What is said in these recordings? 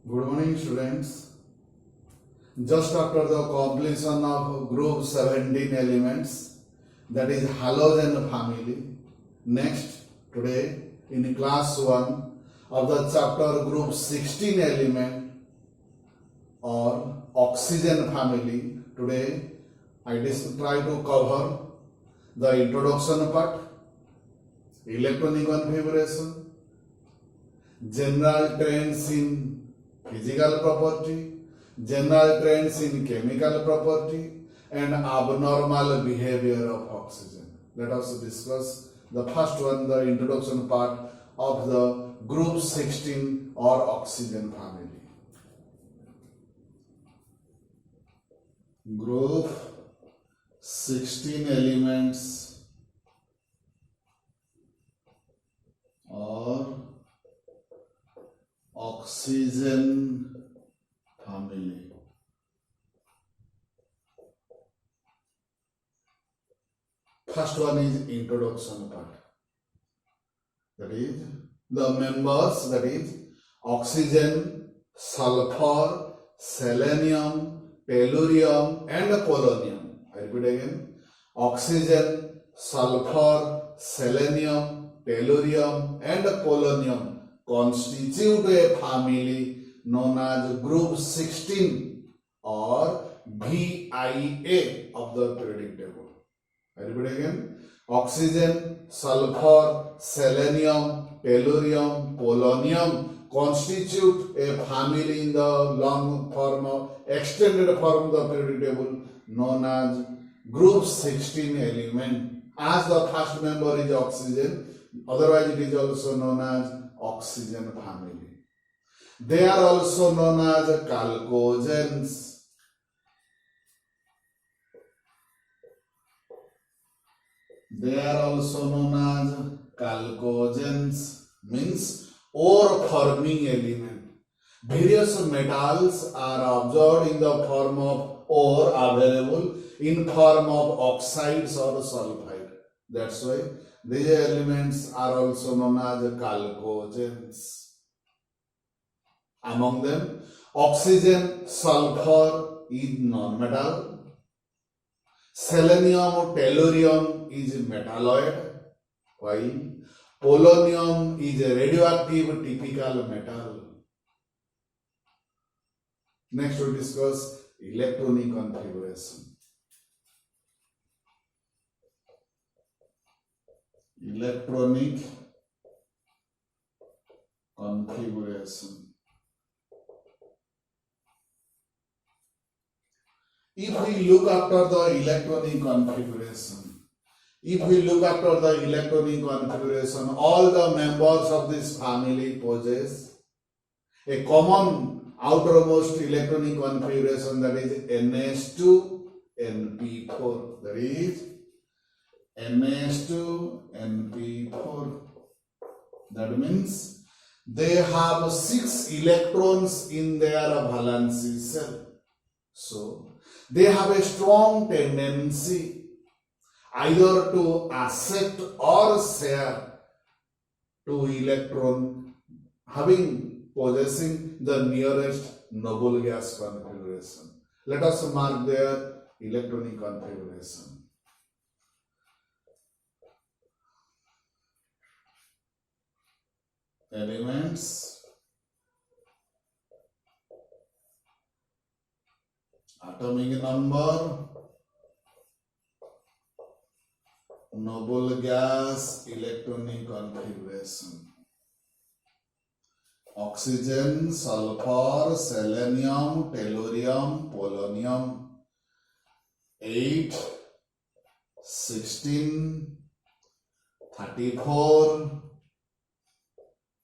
Good morning, students. Just after the completion of group 17 elements, that is halogen family, next today in class 1 of the chapter group 16 element or oxygen family, today I try to cover the introduction part, electronic configuration, general trends in physical property, general trends in chemical property, and abnormal behavior of oxygen. Let us discuss the first one, the introduction part of the group 16 or oxygen family. Group 16 elements or oxygen family. First one is introduction part. That is the members, that is oxygen, sulfur, selenium, tellurium and polonium. I repeat again. Oxygen, sulfur, selenium, tellurium and polonium constitute a family known as group 16 or VIA of the periodic table. I repeat again. Oxygen, sulfur, selenium, tellurium, polonium constitute a family in the long form of extended form of the periodic table known as group 16 element. As the first member is oxygen, otherwise it is also known as oxygen family. They are also known as chalcogens. They are also known as chalcogens, means ore forming element. Various metals are absorbed in the form of ore available in form of oxides or sulfide. That's why these elements are also known as chalcogens. Among them, oxygen, sulfur is non-metal. Selenium, tellurium is metalloid, while polonium is a radioactive typical metal. Next we discuss electronic configuration. Electronic configuration. If we look after the electronic configuration, all the members of this family possess a common outermost electronic configuration, that is NH2NP4. That is NH2NP4. That means they have 6 electrons in their valency shell. So they have a strong tendency either to accept or share 2 electron, possessing the nearest noble gas configuration. Let us mark their electronic configuration. Elements, atomic number, noble gas electronic configuration. Oxygen, sulfur, selenium, tellurium, polonium. 8, 16, 34,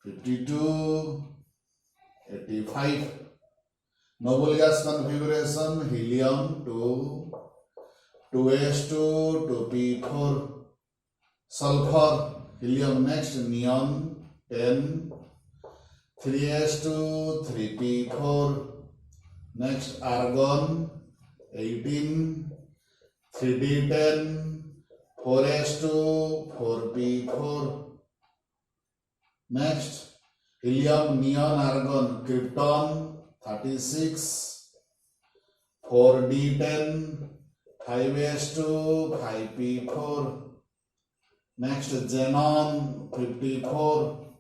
52, 85. Noble gas configuration, helium 2, 2s2, 2p4. Sulfur, helium next, neon 10, 3s2, 3p4. Next, argon 18, 3d10, 4s2, 4p4. Next, helium, neon, argon, krypton 36, 4d10, 5s2, 5p4. Next xenon 54,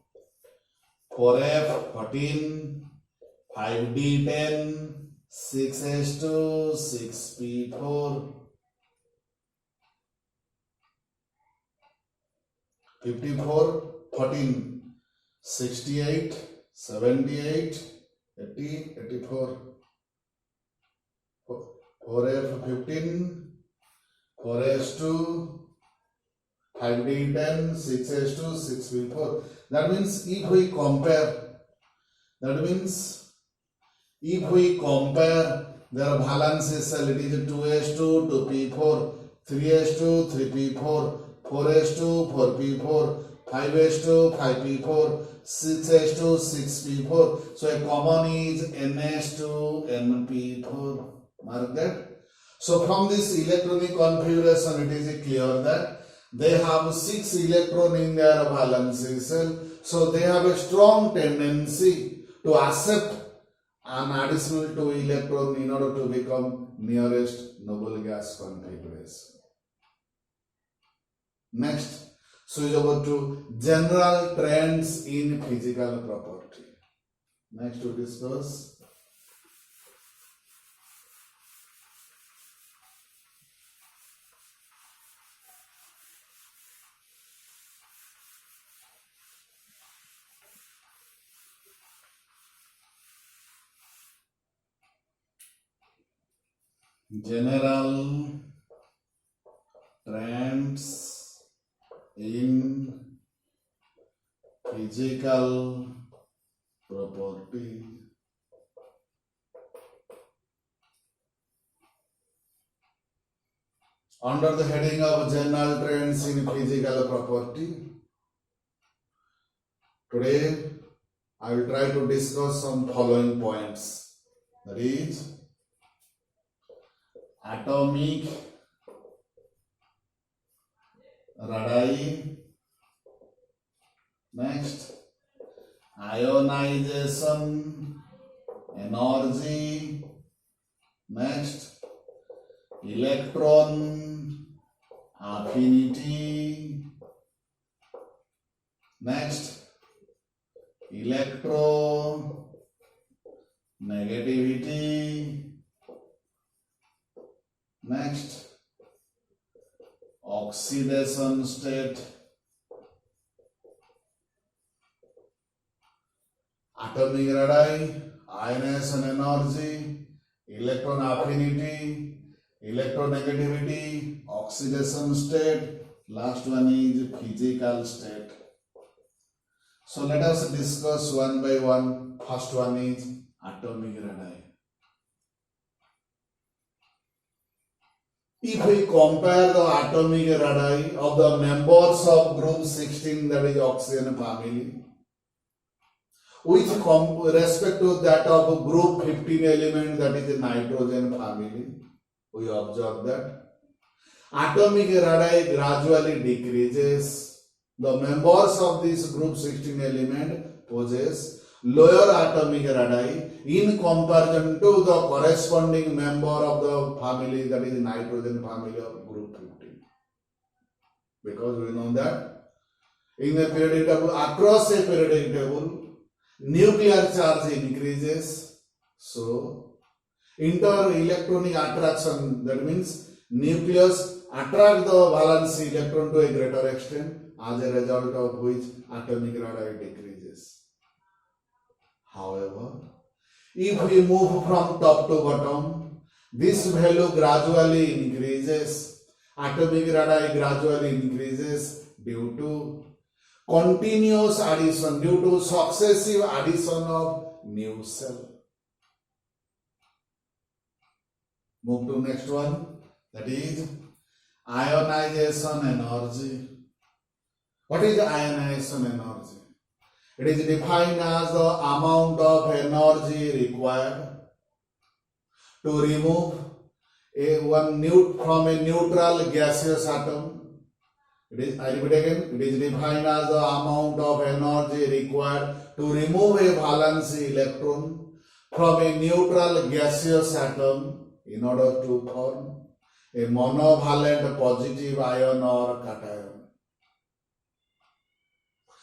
4f 14, 5d10, 6s2, 6p4. 54, 14, 68, 78, 80, 84. 4f 15, 4s2, 5d10, 6s2, 6p4. That means if we compare their valence cell, it is 2s2, 2p4, 3s2, 3p4, 4s2, 4p4, 5s2, 5p4, 6s2, 6p4. So a common is ns2, np4. Mark that. So from this electronic configuration, it is clear that they have 6 electrons in their valence cell. So they have a strong tendency to accept an additional 2 electron in order to become nearest noble gas configuration. Next, switch over to general trends in physical property. Next to discuss general trends in physical property. Under the heading of general trends in physical property, today I will try to discuss some following points. That is, atomic radii. Next, ionization energy. Next, electron affinity. Next, electronegativity. Next, oxidation state. Atomic radii, ionization energy, electron affinity, electronegativity, oxidation state. Last one is physical state. So let us discuss one by one. First one is atomic radii. If we compare the atomic radii of the members of group 16, that is oxygen family, with respect to that of group 15 element, that is the nitrogen family, we observe that atomic radii gradually decreases. The members of this group 16 element possess lower atomic radii in comparison to the corresponding member of the family, that is the nitrogen family of group 15. Because we know that in a periodic table, across a periodic table, nuclear charge increases. So inter-electronic attraction, that means nucleus attract the valence electron to a greater extent, as a result of which atomic radii decreases. However, if we move from top to bottom, this value gradually increases. Atomic radii gradually increases due to continuous addition, due to successive addition of new cell. Move to next one, that is ionization energy. What is ionization energy? It is defined as the amount of energy required to remove from a neutral gaseous atom I repeat again, it is defined as the amount of energy required to remove a valence electron from a neutral gaseous atom in order to form a monovalent positive ion or cation.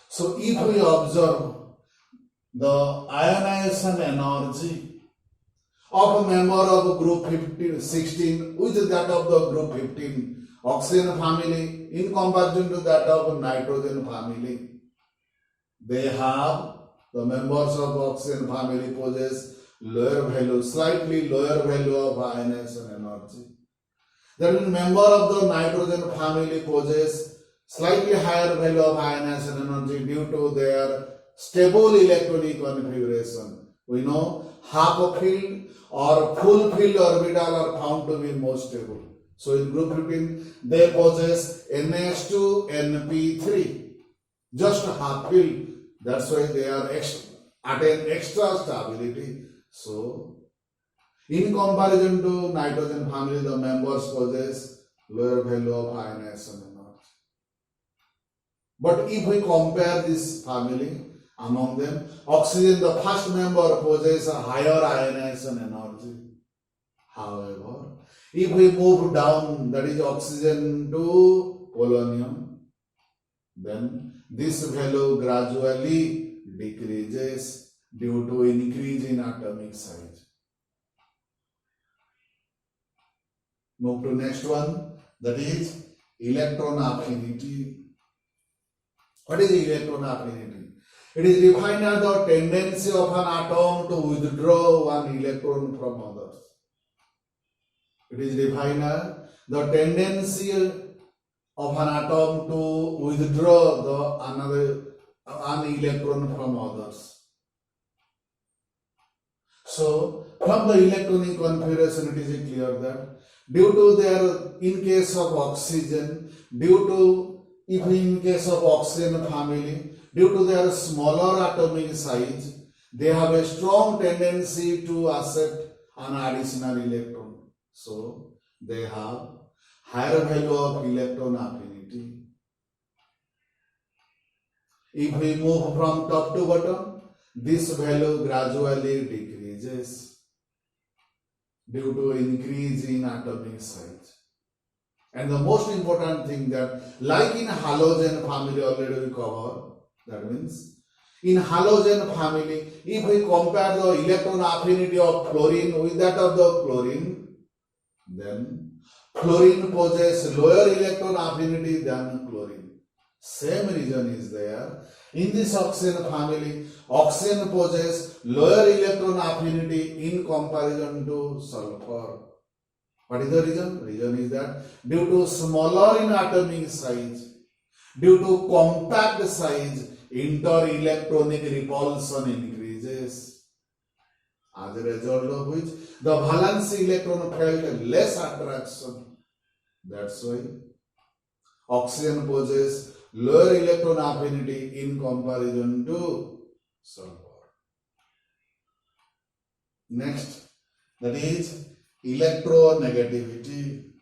So if we observe the ionization energy of a member of group 16 with that of the group 15 oxygen family in comparison to that of nitrogen family, they have, the members of oxygen family possess lower value, slightly lower value of ionization energy. That means member of the nitrogen family possess slightly higher value of ionization energy due to their stable electronic configuration. We know half filled or full filled orbital are found to be most stable. So in group 15, they possess NH2, NP3, just half filled. That's why they are attain extra stability. So in comparison to nitrogen family, the members possess lower value of ionization energy. But if we compare this family among them, oxygen, the first member, possesses a higher ionization energy. However, if we move down, that is oxygen to polonium, then this value gradually decreases due to increase in atomic size. Move to next one, that is electron affinity. What is electron affinity? It is defined as the tendency of an atom to withdraw one electron from others. It is defined as the tendency of an atom to withdraw an electron from others. So, from the electronic configuration, it is clear that due to their, in case of oxygen, in case of oxygen family, due to their smaller atomic size, they have a strong tendency to accept an additional electron. So, they have higher value of electron affinity. If we move from top to bottom, this value gradually decreases due to increase in atomic size. And the most important thing that, like in halogen family already we covered, that means in halogen family, if we compare the electron affinity of fluorine with that of the chlorine, then fluorine possesses lower electron affinity than chlorine. Same reason is there. In this oxygen family, oxygen possesses lower electron affinity in comparison to sulfur. What is the reason? Reason is that due to smaller in atomic size, due to compact size, inter-electronic repulsion increases. As a result of which, the valence electron felt less attraction. That's why oxygen possesses lower electron affinity in comparison to sulfur. Next, that is electronegativity.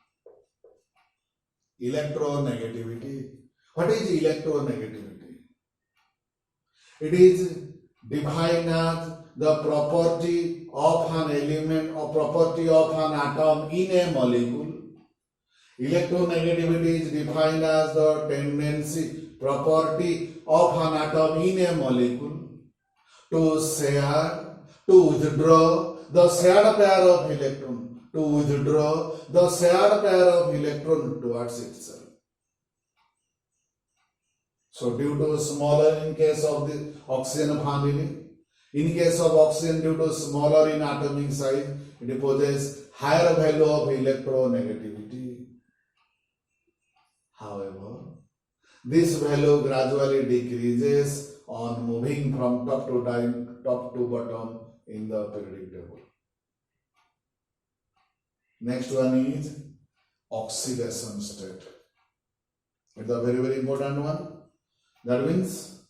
Electronegativity. What is electronegativity? It is defined as the property of an element or property of an atom in a molecule. Electronegativity is defined as the tendency, property of an atom in a molecule to share, to withdraw the shared pair of electron, to withdraw the shared pair of electron towards itself. So due to smaller in case of the oxygen family, in case of oxygen due to smaller in atomic size, it possesses higher value of electronegativity. However, this value gradually decreases on moving from top to bottom in the periodic table. Next one is oxidation state. It's a very, very important one. That means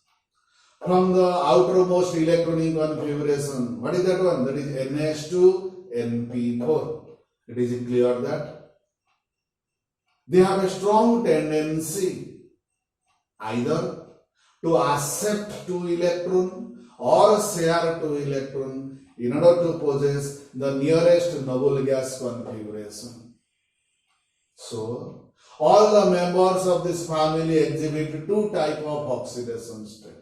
from the outermost electronic configuration, what is that one? That is NH2, NP4. It is clear that they have a strong tendency either to accept 2 electron or share 2 electron in order to possess the nearest noble gas configuration. So, all the members of this family exhibit 2 types of oxidation state.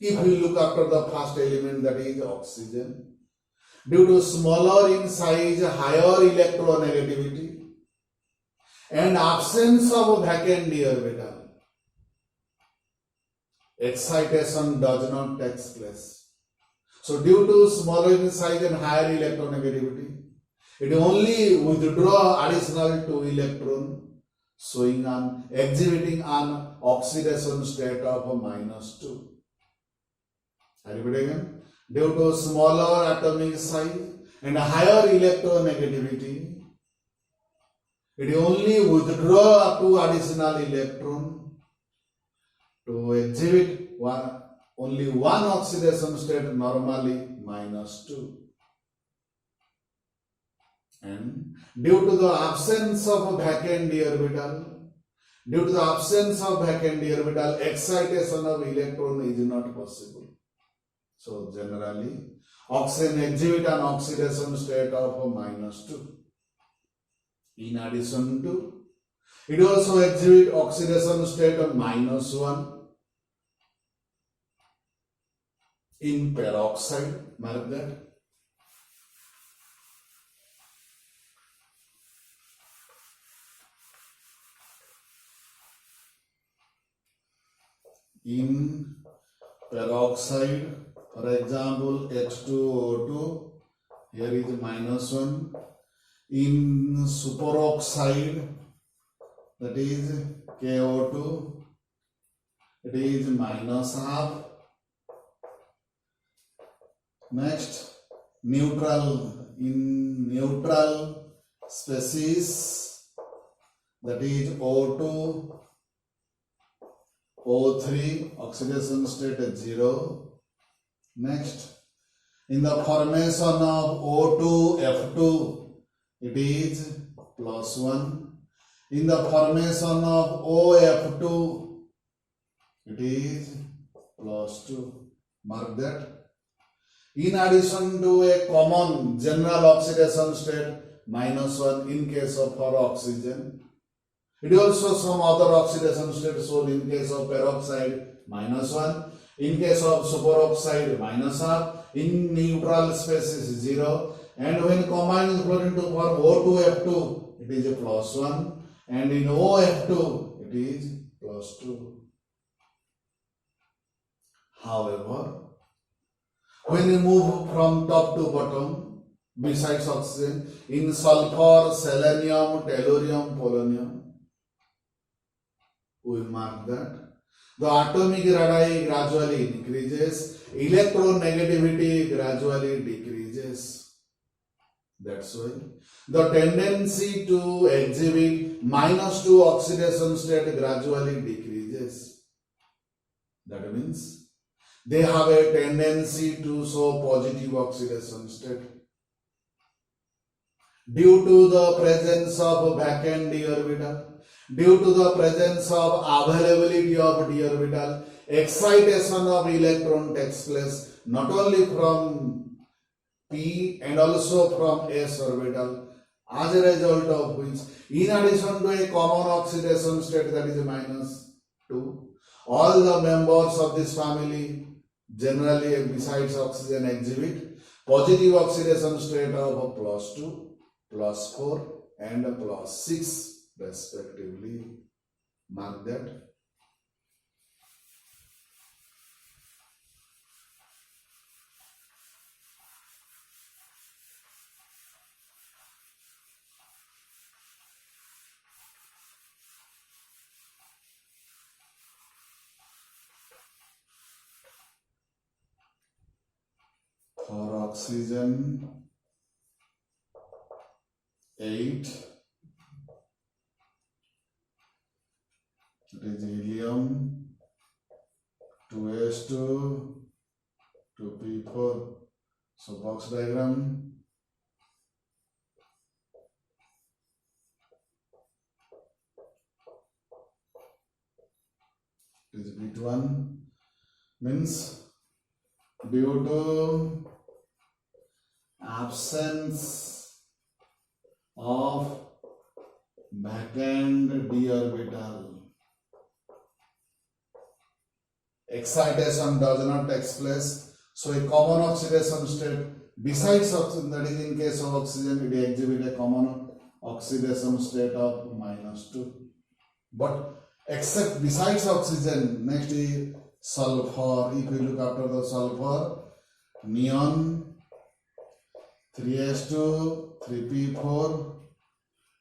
If we look after the first element, that is oxygen, due to smaller in size, higher electronegativity and absence of vacant d orbital, excitation does not take place. So due to smaller in size and higher electronegativity, it only withdraw additional 2 electron, showing an exhibiting an oxidation state of -2. I repeat again. Due to smaller atomic size and higher electronegativity, it only withdraw 2 additional electron to exhibit only one oxidation state, normally -2. And due to the absence of vacant d orbital, excitation of electron is not possible. So generally, oxygen exhibit an oxidation state of -2. In addition to, it also exhibit oxidation state of -1 in peroxide. Mark that. In peroxide, for example, H2O2, here is -1. In superoxide, that is KO2, it is -half. Next, neutral. In neutral species, that is O2, O3, oxidation state is 0. Next, in the formation of O2F2, it is +1. In the formation of OF2, it is +2. Mark that. In addition to a common general oxidation state -1 in case of for oxygen, it also some other oxidation state shown in case of peroxide -1, in case of superoxide -half, in neutral species 0, and when combined with fluorine to form O2F2, it is a +1, and in OF2, it is +2. However, when we move from top to bottom, besides oxygen, in sulfur, selenium, tellurium, polonium, we mark that the atomic radii gradually increases, electronegativity gradually decreases. That's why the tendency to exhibit -2 oxidation state gradually decreases. That means they have a tendency to show positive oxidation state. Due to the presence of vacant d orbital, due to the presence of availability of d orbital, excitation of electron takes place not only from p and also from s orbital, as a result of which, in addition to a common oxidation state, that is -2, all the members of this family generally, besides oxygen, exhibit positive oxidation state of +2, +4 and +6 respectively. Mark that. For oxygen 8, it is helium 2s2 2p4. So box diagram. It is bit 1 means due to absence of vacant d orbital, excitation does not take place. So a common oxidation state besides oxygen, that is in case of oxygen, it exhibit a common oxidation state of -2. But except besides oxygen, next is sulfur. If we look after the sulfur, neon 3s2 3p4,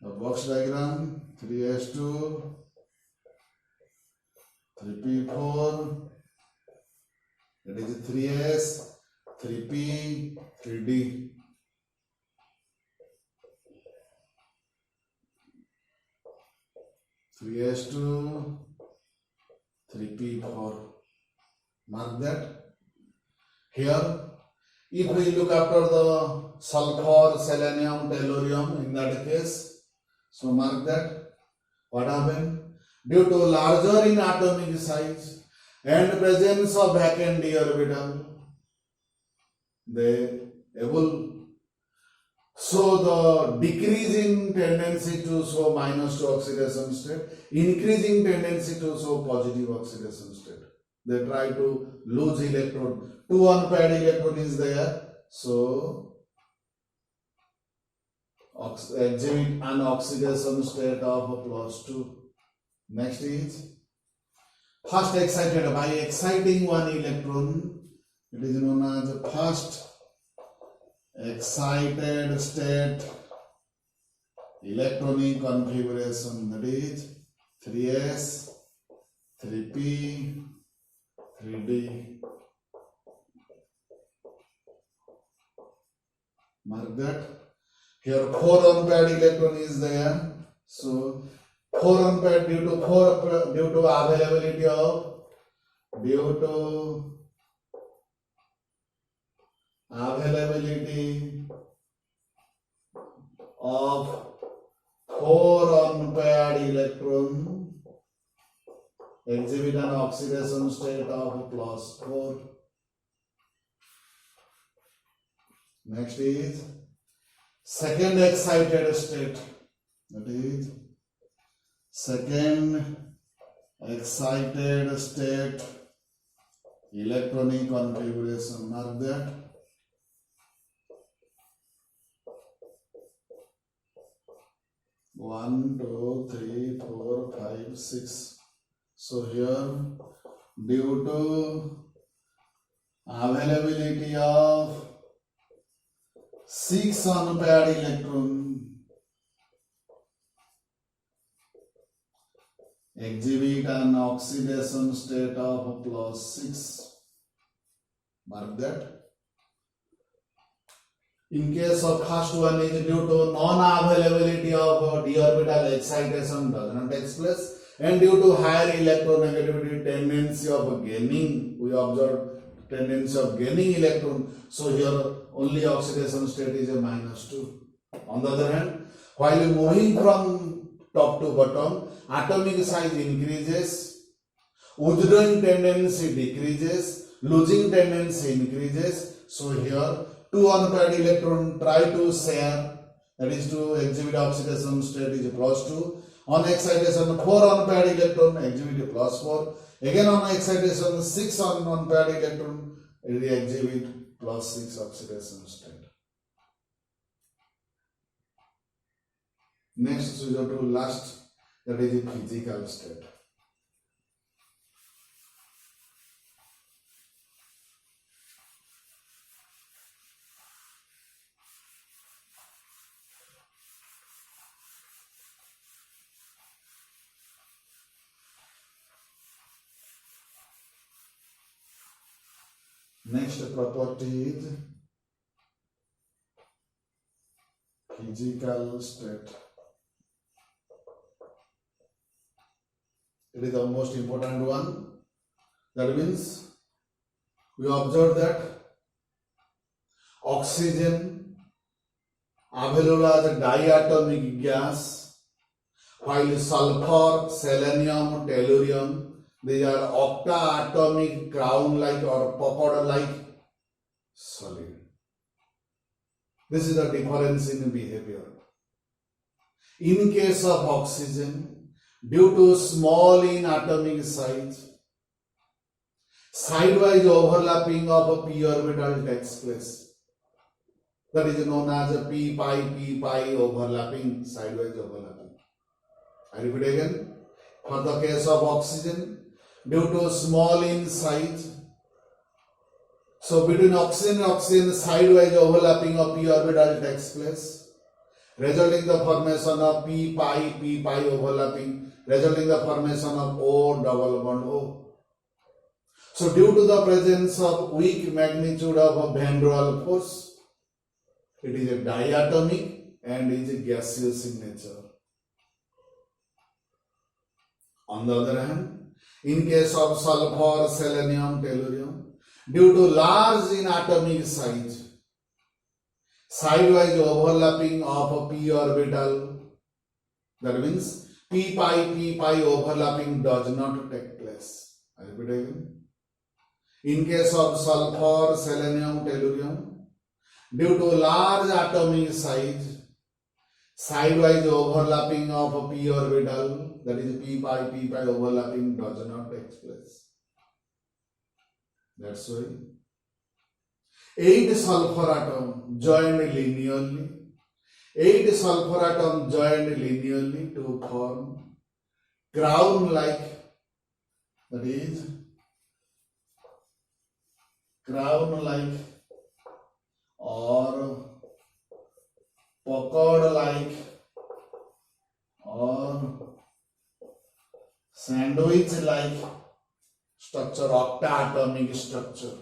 the box diagram 3s2 3p4, that is 3s 3p 3d. Three S2 3p4. Mark that. Here, if we look after the sulfur, selenium, tellurium in that case, so mark that. What happened? Due to larger in atomic size and presence of vacant d orbital, they able. So the decreasing tendency to show -2 oxidation state, increasing tendency to show positive oxidation state. They try to lose electron. 2 unpaired electron is there. So exhibit an oxidation state of +2. Next is first excited by exciting one electron. It is known as the first excited state electronic configuration, that is 3s 3p 3d. Mark that. Here 4 unpaired electron is there. So 4 unpaired due to availability of of 4 unpaired electron exhibit an oxidation state of +4. Next is second excited state, that is second excited state electronic configuration. Mark that. One, two, three, 4, 5, 6. So here, due to availability of 6 unpaired electron, exhibit an oxidation state of +6. Mark that. In case of first one is due to non-availability of d orbital, excitation does not take place, and due to higher electronegativity tendency of gaining, we observe tendency of gaining electron. So here only oxidation state is a -2. On the other hand, while moving from top to bottom, atomic size increases, withdrawing tendency decreases, losing tendency increases. So here 2 unpaired electron try to share, that is to exhibit oxidation state is +2. On excitation 4 unpaired electron exhibit +4. Again on excitation 6 unpaired electron exhibit +6 oxidation state. Next we go to last, that is the physical state. Next property is physical state. It is the most important one. That means we observe that oxygen available as a diatomic gas, while sulfur, selenium, tellurium These are octa-atomic crown-like or popcorn-like solid. This is the difference in behavior. In case of oxygen, due to small in atomic size, sidewise overlapping of a p orbital takes place. That is known as a p pi overlapping, sidewise overlapping. I repeat again. For the case of oxygen, due to small in size, so between oxygen and oxygen, sidewise overlapping of p orbital takes place, resulting the formation of p pi overlapping, resulting the formation of O double bond O. So due to the presence of weak magnitude of van der Waals force, it is a diatomic and is gaseous in nature. On the other hand, in case of sulfur, selenium, tellurium, due to large in atomic size, sidewise overlapping of a p orbital, that means p pi overlapping does not take place. I repeat again. In case of sulfur, selenium, tellurium, due to large atomic size, sidewise overlapping of a p orbital, that is p pi overlapping, does not take place. That's why 8 sulfur atoms joined linearly. 8 sulfur atoms joined linearly to form crown-like, that is crown-like or puckered-like or sandwich-like structure, octa-atomic structure.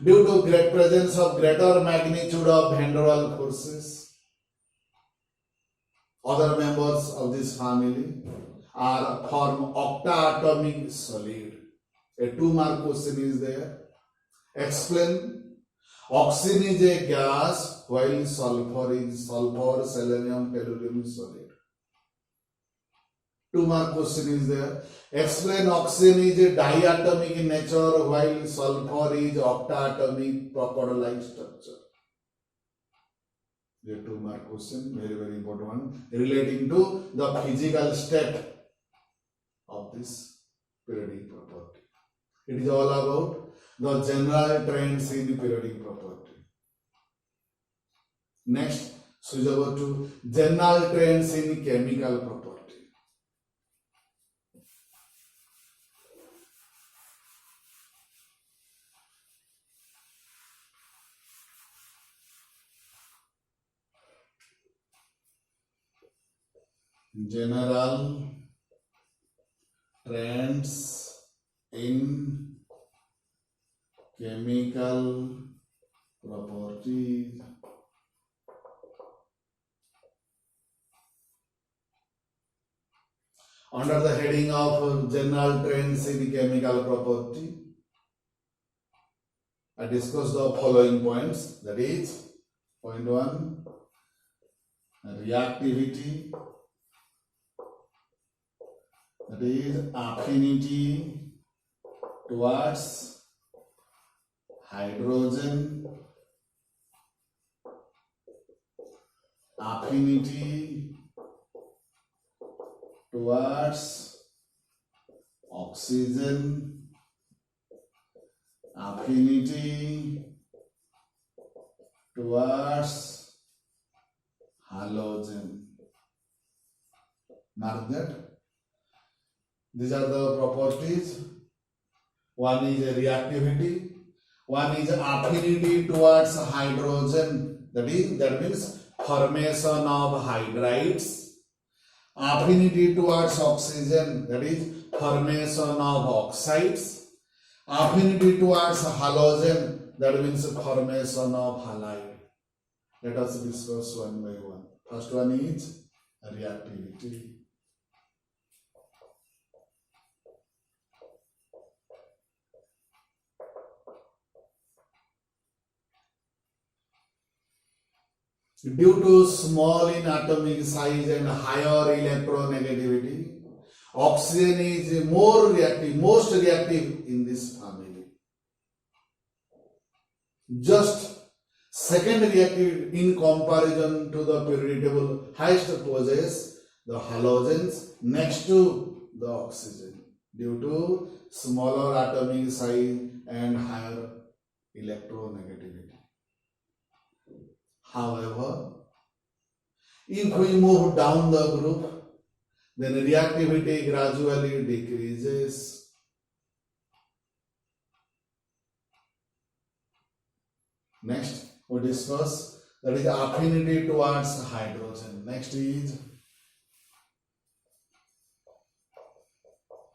Due to great presence of greater magnitude of van der Waals forces, other members of this family are form octa-atomic solid. A 2-mark question is there. Explain. Oxygen is a gas while sulfur is selenium, tellurium is solid. 2-mark question is there. Explain. Oxygen is a diatomic in nature while sulfur is octa-atomic propeller-like structure. The 2-mark question, very very important one, relating to the physical state of this periodic property. It is all about the general trends in periodic property. Next, switch over to general trends in chemical property. General trends in chemical properties. Under the heading of general trends in chemical property, I discussed the following points. That is, point 1, reactivity, that is affinity towards hydrogen, affinity towards oxygen, affinity towards halogen. Mark that. These are the properties. One is reactivity, one is affinity towards hydrogen, that means formation of hydrides. Affinity towards oxygen, that is formation of oxides. Affinity towards halogen, that means formation of halide. Let us discuss one by one. First one is reactivity. Due to small in atomic size and higher electronegativity, Oxygen is more reactive, most reactive in this family. Just second reactive in comparison to the periodic table, highest possess the halogens next to the oxygen due to smaller atomic size and higher electronegativity. However, if we move down the group, then reactivity gradually decreases. Next, we discuss that is affinity towards hydrogen. Next is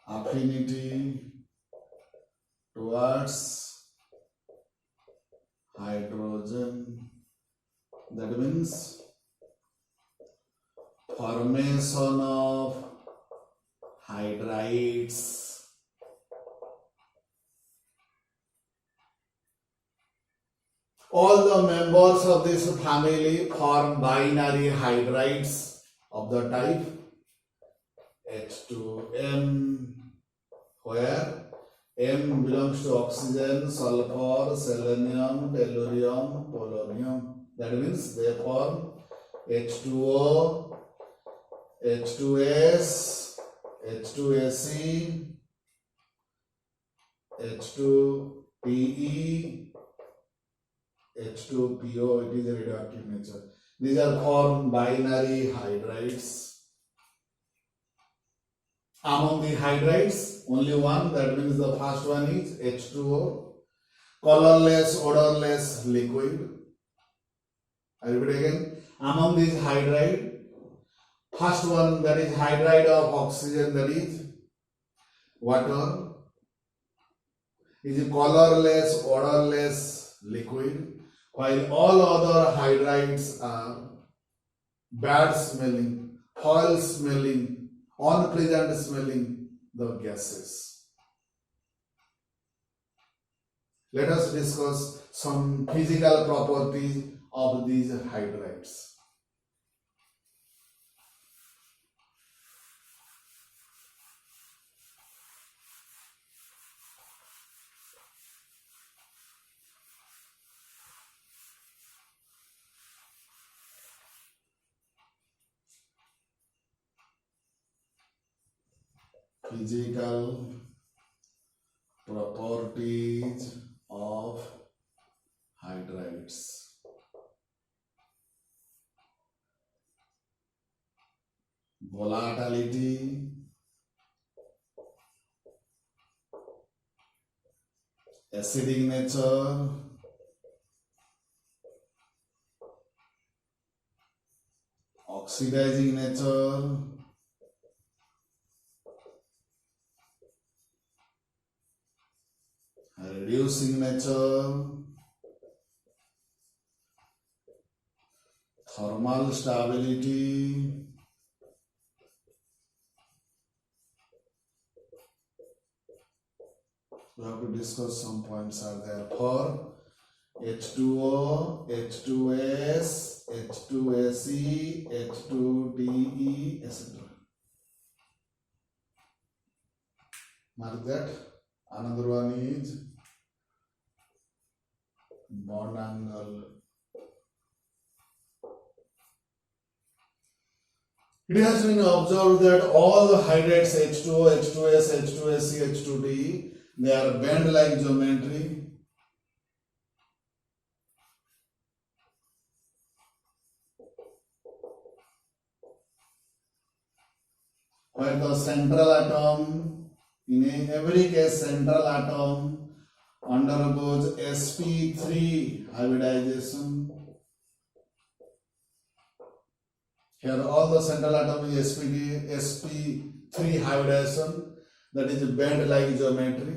affinity towards hydrogen. That means formation of hydrides. All the members of this family form binary hydrides of the type H2M, where M belongs to oxygen, sulfur, selenium, tellurium, polonium. That means they form H2O, H2S, H2SE, H2PE, H2PO. It is a radioactive nature. These are formed binary hydrides. Among the hydrides, only one, that means the first one is H2O, colorless, odorless liquid. I repeat again. Among these hydride, first one, that is hydride of oxygen, that is water, is a colorless, odorless liquid, while all other hydrides are bad smelling, foul smelling, unpleasant smelling, the gases. Let us discuss some physical properties of these hydrides. Physical properties of hydrides. Volatility, acidic nature, oxidizing nature, reducing nature, thermal stability, we have to discuss some points are there for H2O, H2S, H2SE, H2DE, etc. Mark that. Another one is bond angle. It has been observed that all the hydrides H2O, H2S, H2SE, H2DE, they are band-like geometry. Where the central atom, in every case central atom undergoes sp3 hybridization. Here all the central atom is sp3 hybridization, that is band-like geometry,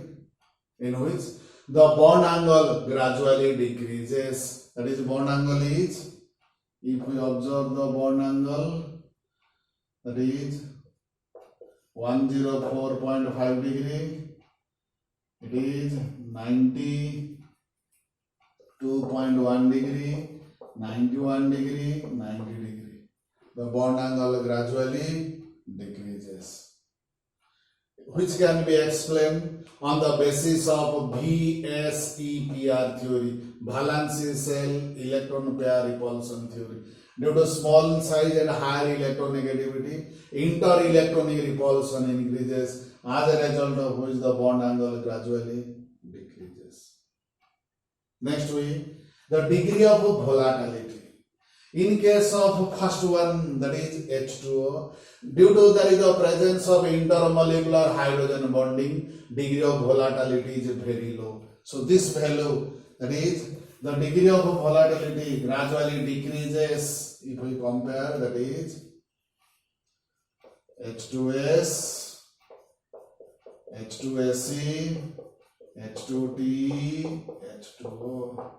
in which the bond angle gradually decreases. That is, bond angle is, if we observe the bond angle, that is 104.5 degree, it is 92.1 degree, 91 degree, 90 degree. The bond angle gradually decreases. which can be explained on the basis of VSEPR theory, valency shell electron pair repulsion theory. Due to small size and higher electronegativity, inter-electronic repulsion increases, as a result of which the bond angle gradually decreases. Next the degree of volatility. In case of first one, that is H2O, due to there is the presence of intermolecular hydrogen bonding, degree of volatility is very low. So this value, that is the degree of volatility, gradually decreases if we compare, that is H2S, H2SE, H2TE, H2O.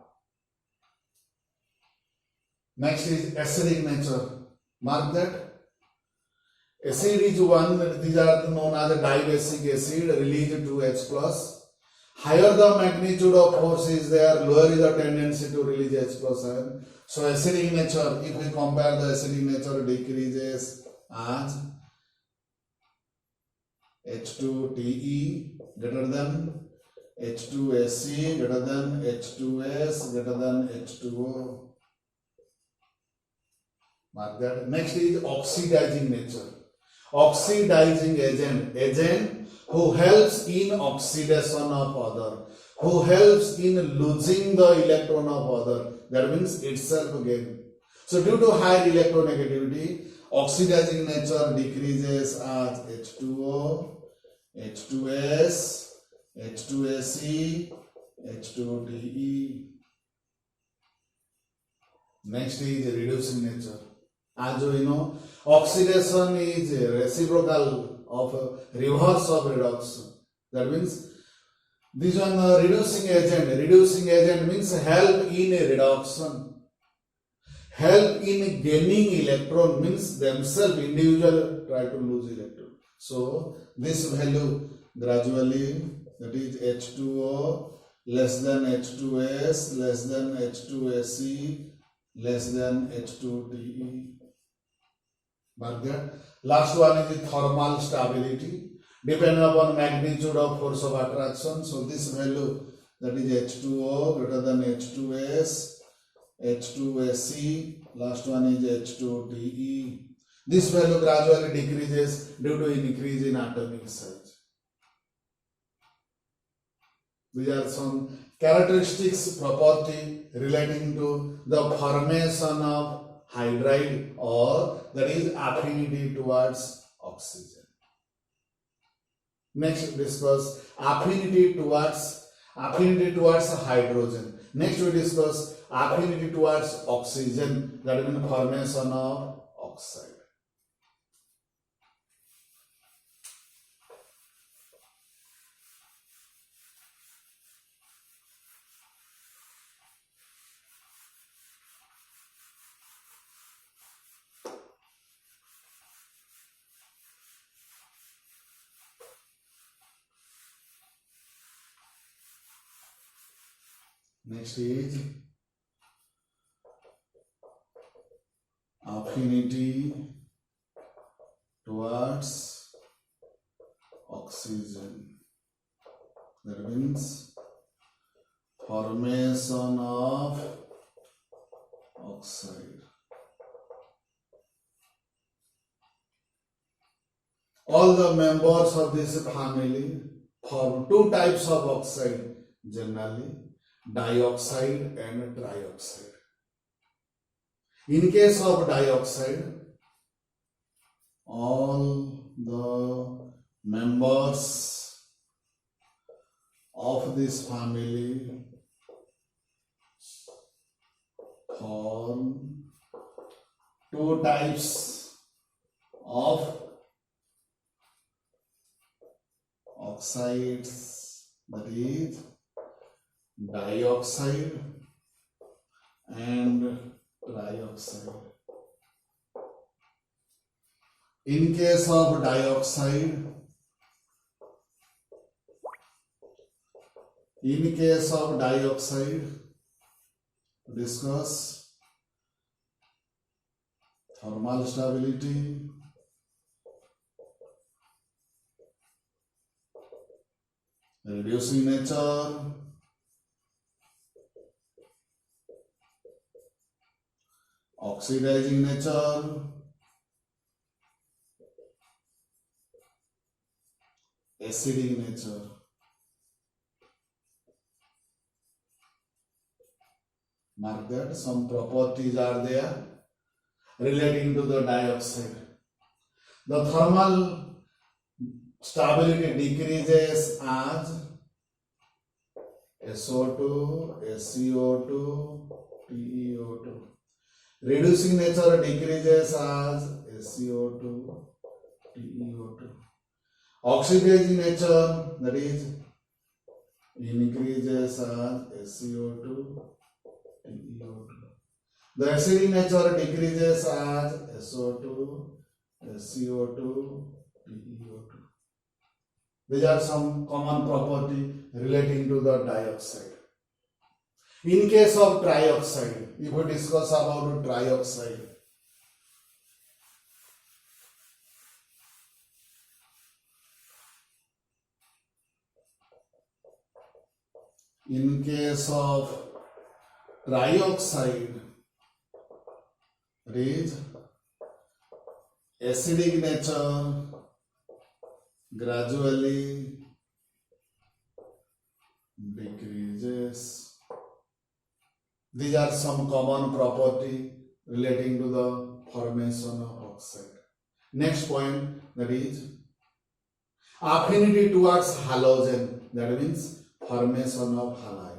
Next is acidic nature. Mark that. Acid is one, these are known as a dibasic acid, released to H plus. Higher the magnitude of force is there, lower is the tendency to release H plus ion. So acidic nature, if we compare the acidic nature, decreases as H2TE greater than H2SE greater than H2S greater than H2O. Mark that. Next is oxidizing nature. Oxidizing agent who helps in oxidation of other, who helps in losing the electron of other, that means itself again. So due to high electronegativity, oxidizing nature decreases as H2O, H2S, H2SE, H2TE. Next is reducing nature. As we know, oxidation is reciprocal of reverse of reduction. That means this one reducing agent. Reducing agent means help in a reduction. Help in gaining electron means themselves individual try to lose electron. So this value gradually, that is H2O less than H2S less than H2SE less than H2TE. Mark that. Last one is the thermal stability, depending upon magnitude of force of attraction. So this value, that is H2O greater than H2S, H2SE, last one is H2TE. This value gradually decreases due to increase in atomic size. These are some characteristics, property relating to the formation of hydride, or that is affinity towards oxygen. Next we discuss affinity towards hydrogen. Next we discuss affinity towards oxygen, that means formation of oxide. Next is affinity towards oxygen. That means formation of oxide. All the members of this family form two types of oxide generally, dioxide and trioxide. In case of dioxide, all the members of this family form two types of oxides, that is dioxide and trioxide. In case of dioxide, discuss thermal stability, reducing nature, oxidizing nature, acidic nature. Mark that some properties are there relating to the dioxide. The thermal stability decreases as SO2, SCO2, PeO2. Reducing nature decreases as SCO2, PeO2. Oxidizing nature, that is, increases as SCO2, PeO2. The acidic nature decreases as SO2, SCO2, PeO2. These are some common property relating to the dioxide. In case of trioxide, if we discuss about trioxide, in case of trioxide, it is acidic nature gradually decreases. These are some common property relating to the formation of oxide. Next point, that is affinity towards halogen, that means formation of halide.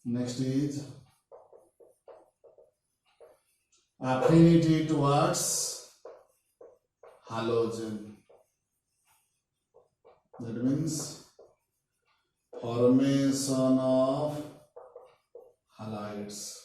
Next is affinity towards halogen. That means formation of halides.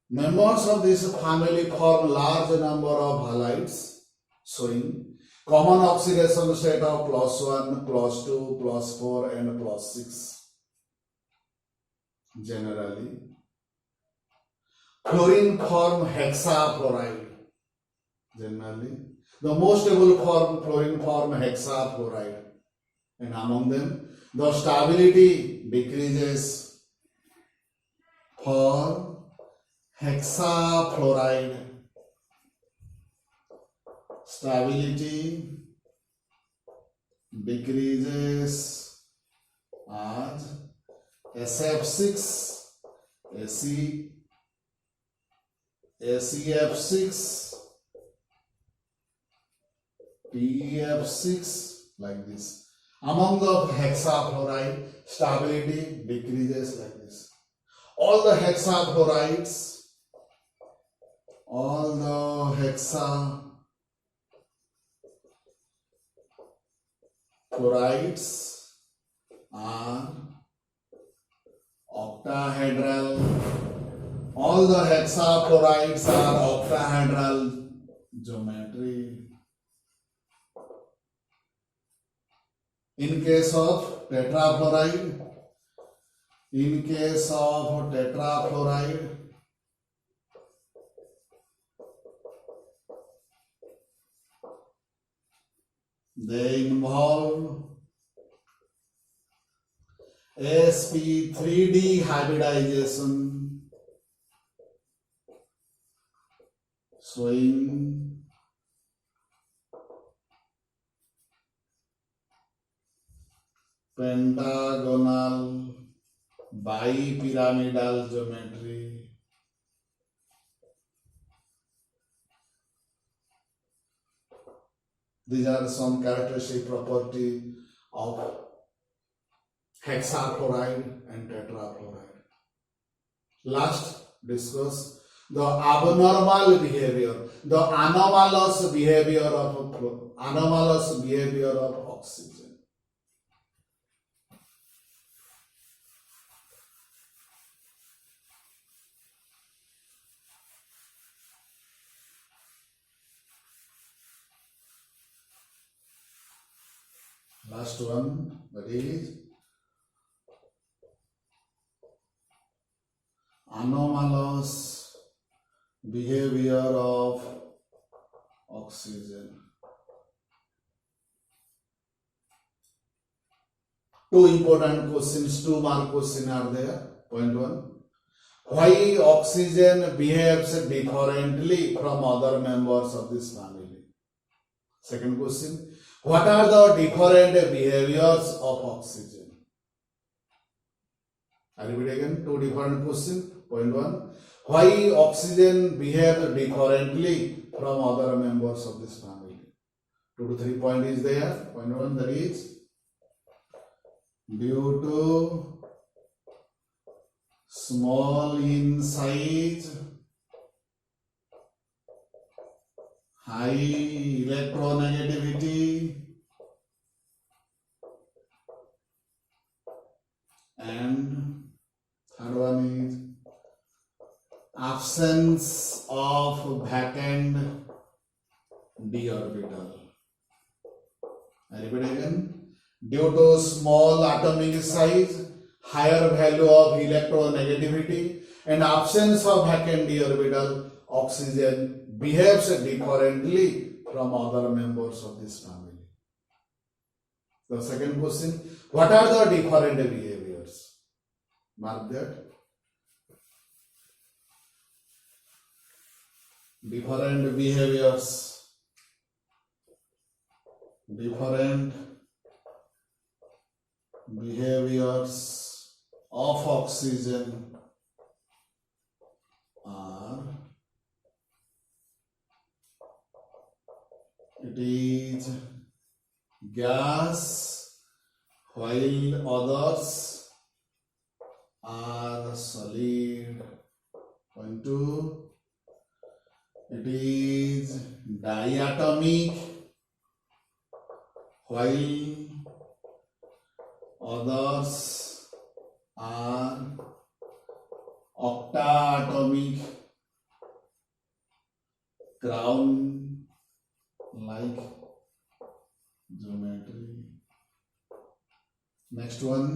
Members of this family form large number of halides, showing common oxidation state of +1, +2, +4 and +6. Generally, chlorine form hexafluoride. Generally, the most stable form chlorine form hexafluoride, and among them the stability decreases for hexafluoride. Stability decreases as SF6, ACF6, PEF6, like this. Among the hexafluoride, stability decreases like this. All the hexafluorides, all the hexafluorides are octahedral. All the hexafluorides are octahedral geometry. In case of tetrafluoride, they involve sp3d hybridization, showing pentagonal bipyramidal geometry. These are some characteristic property of hexafluoride and tetrafluoride. Last, discuss the abnormal behavior, the anomalous behavior of oxygen. Last one, that is anomalous behavior of oxygen. Two important questions, 2 mark question are there. Point 1. Why oxygen behaves differently from other members of this family? Second question. What are the different behaviors of oxygen? I repeat again, 2 different questions. Point 1. Why oxygen behaves differently from other members of this family? 2 to 3 point is there. Point 1, that is due to small in size, high electronegativity, and third one is absence of vacant d orbital. I repeat again. Due to small atomic size, higher value of electronegativity, and absence of vacant d orbital, oxygen behaves differently from other members of this family. The second question, what are the different behaviors? Mark that. Different behaviors. Different behaviors of oxygen are: it is gas while others are solid. Point 2. It is diatomic while others are octaatomic, crown like geometry. Next one,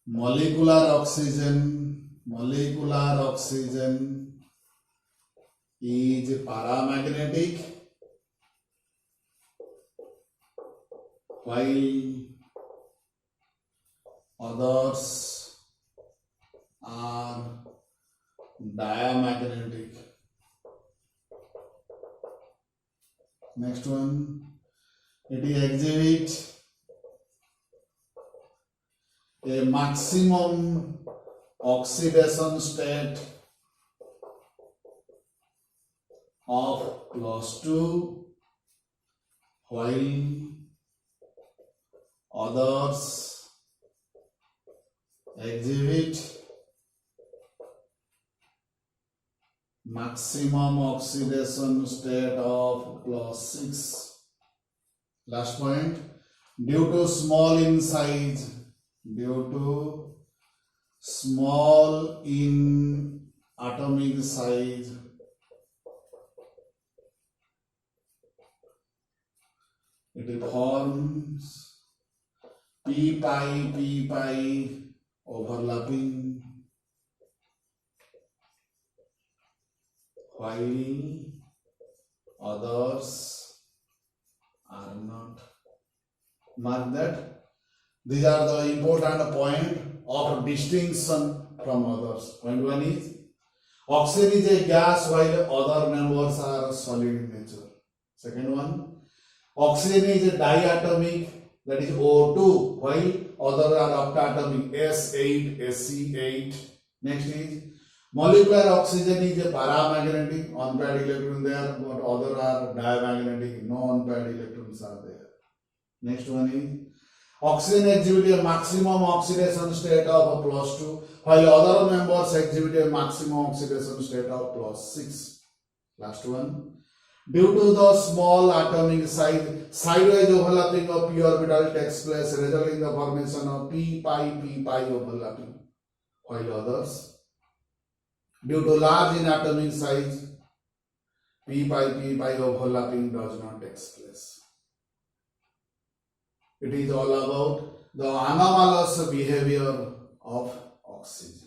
molecular oxygen is paramagnetic while others are diamagnetic. Next one, it exhibits a maximum oxidation state of +2 while others exhibit maximum oxidation state of +6. Last point, due to small in size, small in atomic size, it forms p-pi overlapping while others are not. Mark that. These are the important point of distinction from others. Point 1 is oxygen is a gas while other members are solid in nature. Second one, oxygen is a diatomic, that is O2, while others are octatomic, S8, SC8. Next is molecular oxygen is a paramagnetic, unpaired electron there, but others are diamagnetic, no unpaired electrons are there. Next one is oxygen exhibits a maximum oxidation state of +2, while other members exhibit a maximum oxidation state of +6. Last one, due to the small atomic size, sidewise overlapping of p orbital takes place, resulting in the formation of p-pi overlapping, while others, due to large in atomic size, p-pi overlapping does not take place. It is all about the anomalous behavior of oxygen.